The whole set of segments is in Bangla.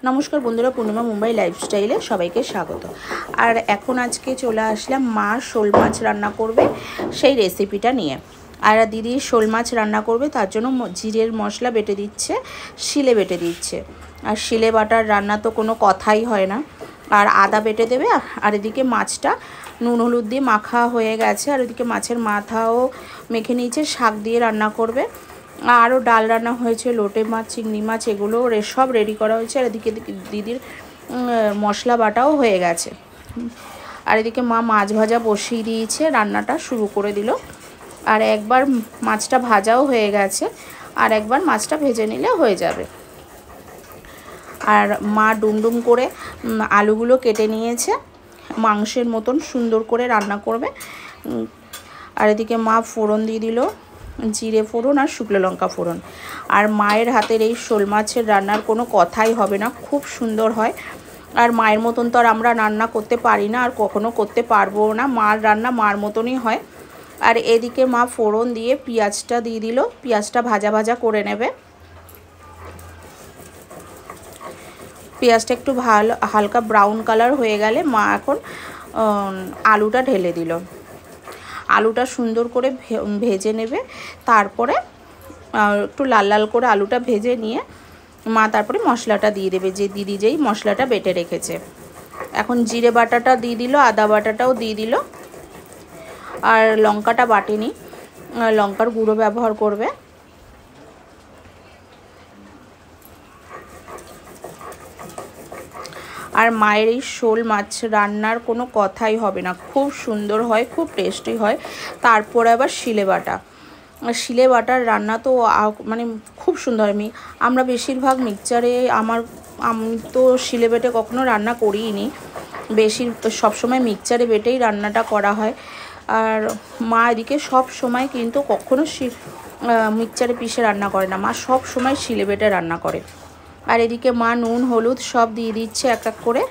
নমস্কার বন্ধুরা, পূর্ণিমা মুম্বাই লাইফস্টাইলে সবাইকে স্বাগত। আর এখন আজকে চলে আসলাম মা শোল মাছ রান্না করবে সেই রেসিপিটা নিয়ে। আর দিদি শোল মাছ রান্না করবে, তার জন্য জিরের মশলা বেটে দিচ্ছে, শিলে বেটে দিচ্ছে। আর শিলে বাটার রান্না তো কোনো কথাই হয় না। আর আদা বেটে দেবে। আর এদিকে মাছটা নুন হলুদ দিয়ে মাখা হয়ে গেছে। আর এদিকে মাছের মাথাও মেখে নিয়েছে, শাক দিয়ে রান্না করবে। আরও ডাল রান্না হয়েছে, লোটে মাছ, চিংড়ি মাছ, এগুলো সব রেডি করা হয়েছে। আর এদিকে দিদির মশলা বাটাও হয়ে গেছে। আর এদিকে মা মাছ ভাজা বসিয়ে দিয়েছে, রান্নাটা শুরু করে দিল। আর একবার মাছটা ভাজাও হয়ে গেছে, আর একবার মাছটা ভেজে নিলে হয়ে যাবে। আর মা ডুমডুম করে আলুগুলো কেটে নিয়েছে, মাংসের মতন সুন্দর করে রান্না করবে। আর এদিকে মা ফোড়ন দিয়ে দিল, জিরে ফোড়ন আর শুকনো লঙ্কা ফোড়ন। আর মায়ের হাতের এই শোল মাছের রান্নার কোনো কথাই হবে না, খুব সুন্দর হয়। আর মায়ের মতন তো আর আমরা রান্না করতে পারি না, আর কখনো করতে পারবো না। মার রান্না মার মতনই হয়। আর এদিকে মা ফোড়ন দিয়ে পেঁয়াজটা দিয়ে দিল, পেঁয়াজটা ভাজা ভাজা করে নেবে। পেঁয়াজটা একটু হালকা ব্রাউন কালার হয়ে গেলে মা এখন আলুটা ঢেলে দিল। আলুটা সুন্দর করে ভেজে নেবে। তারপরে একটু লাল লাল করে আলুটা ভেজে নিয়ে মা তারপরে মশলাটা দিয়ে দেবে, যে দিদি যেই মশলাটা বেটে রেখেছে। এখন জিরে বাটাটা দিয়ে দিল, আদা বাটাটাও দিয়ে দিল। আর লঙ্কাটা বাটেনি, লঙ্কার গুঁড়ো ব্যবহার করবে। আর মায়ের এই শোল মাছ রান্নার কোনো কথাই হবে না, খুব সুন্দর হয়, খুব টেস্টি হয়। তারপরে আবার শিলে বাটার রান্না তো মানে খুব সুন্দর। আমরা বেশিরভাগ মিক্সচারে, আমি তো শিলে বেটে কখনো রান্না করিই নি, সবসময় মিক্সচারে বেটেই রান্নাটা করা হয়। আর মা এদিকে সব সময় কিন্তু কখনো মিক্সচারে পিষে রান্না করে না, মা সব সময় শিলে বেটে রান্না করে। আর এদিকে মা নুন হলুদ সব দিয়ে দিচ্ছে এক এক করে।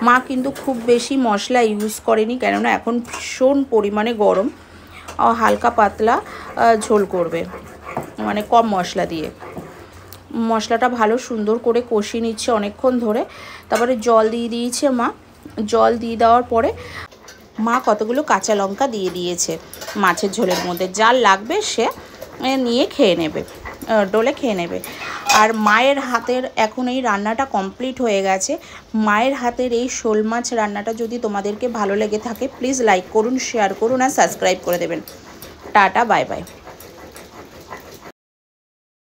মা কিন্তু খুব বেশি মশলা ইউজ করেনি, কেননা এখন ভীষণ পরিমাণে গরম। হালকা পাতলা ঝোল করবে, মানে কম মশলা দিয়ে। মশলাটা ভালো সুন্দর করে কষিয়ে নিচ্ছে অনেকক্ষণ ধরে। তারপরে জল দিয়ে দিয়েছে মা। জল দিয়ে দেওয়ার পরে মা কতগুলো কাঁচা লঙ্কা দিয়ে দিয়েছে মাছের ঝোলের মধ্যে। যার লাগবে সে নিয়ে খেয়ে নেবে, ডলে খেয়ে নেবে। আর মায়ের হাতের এখন এই রান্নাটা কমপ্লিট হয়ে গেছে। মায়ের হাতের এই শোল মাছ রান্নাটা যদি তোমাদেরকে ভালো লেগে থাকে, প্লিজ লাইক করুন, শেয়ার করুন আর সাবস্ক্রাইব করে দেবেন। Tata, bye bye.